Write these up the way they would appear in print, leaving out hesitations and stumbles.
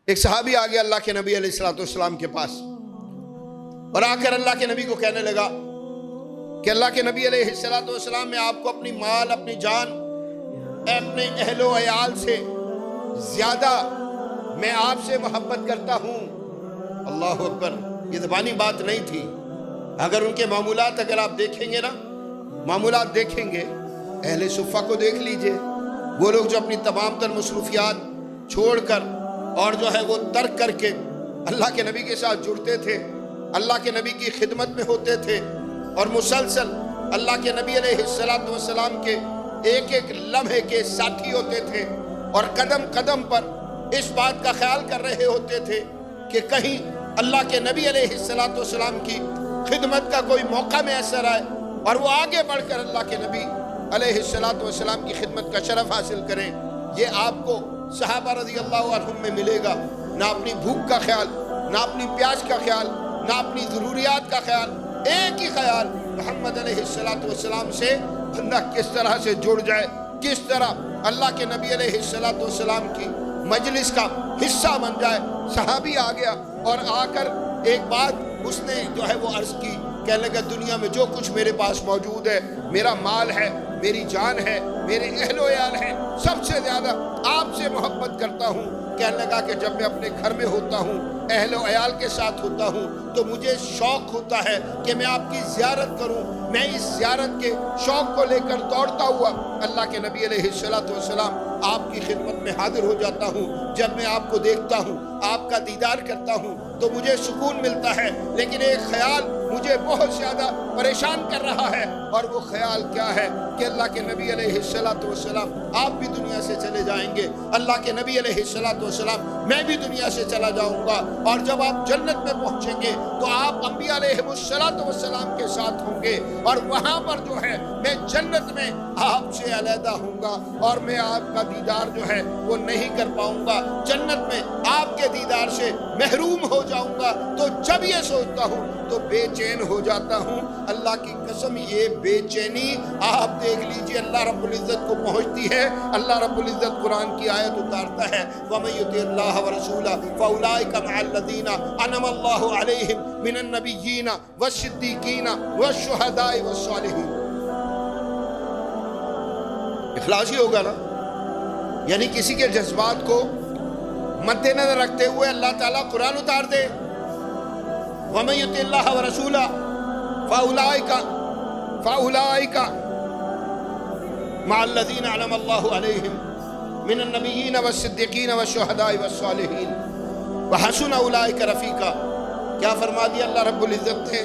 ایک صحابی آ گیا اللہ کے نبی علیہ الصلوۃ والسلام کے پاس اور آ کر اللہ کے نبی کو کہنے لگا کہ اللہ کے نبی علیہ الصلوۃ والسلام، میں آپ کو اپنی مال، اپنی جان، اپنے اہل و عیال سے زیادہ میں آپ سے محبت کرتا ہوں۔ اللہ اکبر! یہ زبانی بات نہیں تھی۔ اگر ان کے معمولات اگر آپ دیکھیں گے نا، معمولات دیکھیں گے، اہل صفہ کو دیکھ لیجئے، وہ لوگ جو اپنی تمام تر مصروفیات چھوڑ کر اور جو ہے وہ ترک کر کے اللہ کے نبی کے ساتھ جڑتے تھے، اللہ کے نبی کی خدمت میں ہوتے تھے اور مسلسل اللہ کے نبی علیہ السلام کے ایک ایک لمحے کے ساتھی ہوتے تھے اور قدم قدم پر اس بات کا خیال کر رہے ہوتے تھے کہ کہیں اللہ کے نبی علیہ السلام کی خدمت کا کوئی موقع میسر آئے اور وہ آگے بڑھ کر اللہ کے نبی علیہ السلام کی خدمت کا شرف حاصل کریں۔ یہ آپ کو صحابہ رضی اللہ عنہم میں ملے گا، نہ اپنی بھوک کا خیال، نہ اپنی پیاس کا خیال، نہ اپنی ضروریات کا خیال، ایک ہی خیال، محمد علیہ السلام سے بندہ کس طرح سے جڑ جائے، کس طرح اللہ کے نبی علیہ السلام کی مجلس کا حصہ بن جائے۔ صحابی آ گیا اور آ کر ایک بات اس نے جو ہے وہ عرض کی، کہنے لگا دنیا میں جو کچھ میرے پاس موجود ہے، میرا مال ہے، میری جان ہے، میرے اہل و عیال ہیں، سب سے زیادہ آپ سے محبت کرتا ہوں۔ کہنے لگا کہ جب میں اپنے گھر میں ہوتا ہوں، اہل و عیال کے ساتھ ہوتا ہوں، تو مجھے شوق ہوتا ہے کہ میں آپ کی زیارت کروں۔ میں اس زیارت کے شوق کو لے کر دوڑتا ہوا اللہ کے نبی علیہ السلام آپ کی خدمت میں حاضر ہو جاتا ہوں۔ جب میں آپ کو دیکھتا ہوں، آپ کا دیدار کرتا ہوں تو مجھے سکون ملتا ہے، لیکن ایک خیال مجھے بہت زیادہ پریشان کر رہا ہے، اور وہ خیال کیا ہے کہ اللہ کے نبی علیہ السلام آپ بھی دنیا سے چلے جائیں گے، اللہ کے نبی علیہ السلام میں بھی دنیا سے چلا جاؤں گا، اور جب آپ جنت میں پہنچیں گے تو آپ انبیاء علیہ السلام کے ساتھ ہوں گے، اور وہاں پر جو ہے میں جنت میں آپ سے علیحدہ ہوں گا اور میں آپ کا دیدار جو ہے وہ نہیں کر پاؤں گا، جنت میں آپ کے دیدار سے محروم ہو جاؤں گا۔ تو جب یہ سوچتا ہوں تو بے چین ہو جاتا ہوں۔ اللہ کی قسم یہ بے چینی آپ دیکھ لیجئے اللہ رب العزت کو پہنچتی ہے۔ اللہ رب العزت قرآن کی آیت اتارتا ہے، وَمَن يُطِعِ اللَّهَ وَرَسُولَهُ فَأُولَٰئِكَ مَعَ الَّذِينَ أَنْعَمَ اللَّهُ عَلَيْهِم مِّنَ النَّبِيِّينَ وَالصِّدِّيقِينَ وَالشُّهَدَاءِ وَالصَّالِحِينَ۔ اخلاص ہی ہوگا نا، یعنی کسی کے جذبات کو مد نظر رکھتے ہوئے اللہ تعالیٰ قرآن اتار دے، وَمَن يُطِعِ اللَّهَ وَرَسُولَهُ فَأُولَٰئِكَ مَعَ الَّذِينَ أَنْعَمَ اللَّهُ عَلَيْهِم مِّنَ النَّبِيِّينَ وَالصِّدِّيقِينَ وَالشُّهَدَاءِ وَالصَّالِحِينَ وَحَسُنَ أُولَٰئِكَ رَفِيقًا۔ کیا فرما دیا اللہ رب العزت نے؟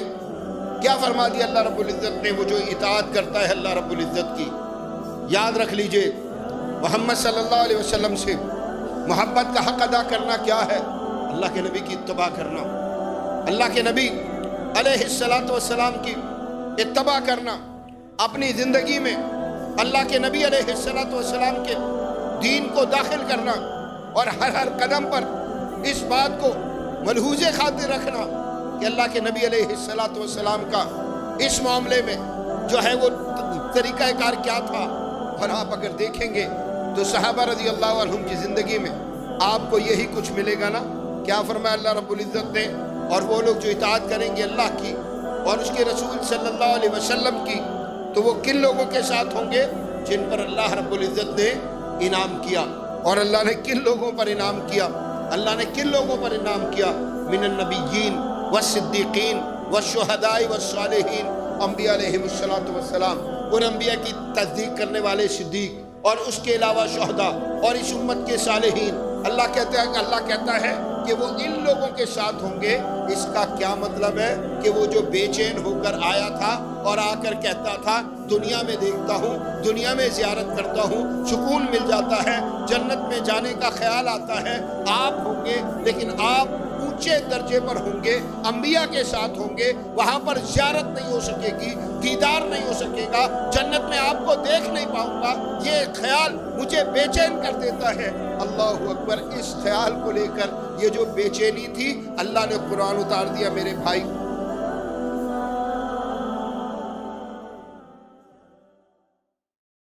کیا فرما دیا اللہ رب العزت نے؟ وہ جو اطاعت کرتا ہے اللہ رب العزت کی، یاد رکھ لیجئے محمد صلی اللہ علیہ وسلم سے محبت کا حق ادا کرنا کیا ہے؟ اللہ کے نبی کی اتباع کرنا، اللہ کے نبی علیہ السلام کی اتباع کرنا، اپنی زندگی میں اللہ کے نبی علیہ السلام کے دین کو داخل کرنا، اور ہر قدم پر اس بات کو ملحوظ خاطر رکھنا کہ اللہ کے نبی علیہ السلام کا اس معاملے میں جو ہے وہ طریقہ کار کیا تھا۔ اور آپ اگر دیکھیں گے تو صحابہ رضی اللہ عنہم کی زندگی میں آپ کو یہی کچھ ملے گا نا۔ کیا فرمایا اللہ رب العزت نے؟ اور وہ لوگ جو اطاعت کریں گے اللہ کی اور اس کے رسول صلی اللہ علیہ وسلم کی، تو وہ کن لوگوں کے ساتھ ہوں گے؟ جن پر اللہ رب العزت نے انعام کیا۔ اور اللہ نے کن لوگوں پر انعام کیا؟ اللہ نے کن لوگوں پر انعام کیا؟ من النبیین والصدیقین والشہداء والصالحین، انبیاء علیہ السلام، اور انبیاء کی تصدیق کرنے والے صدیق، اور اس کے علاوہ شہداء، اور اس امت کے صالحین۔ اللہ کہتا ہے کہ وہ ان لوگوں کے ساتھ ہوں گے۔ اس کا کیا مطلب ہے؟ کہ وہ جو بے چین ہو کر آیا تھا اور آ کر کہتا تھا دنیا میں دیکھتا ہوں، دنیا میں زیارت کرتا ہوں، سکون مل جاتا ہے، جنت میں جانے کا خیال آتا ہے، آپ ہوں گے، لیکن آپ اونچے درجے پر ہوں گے، انبیاء کے ساتھ ہوں گے، وہاں پر زیارت نہیں ہو سکے گی، دیدار نہیں ہو سکے گا، جنت میں آپ کو دیکھ نہیں پاؤں گا۔ یہ خیال مجھے بے چین کر دیتا ہے۔ اللہ اکبر! اس خیال کو لے کر یہ جو بے چینی تھی، اللہ نے قرآن اتار دیا۔ میرے بھائی،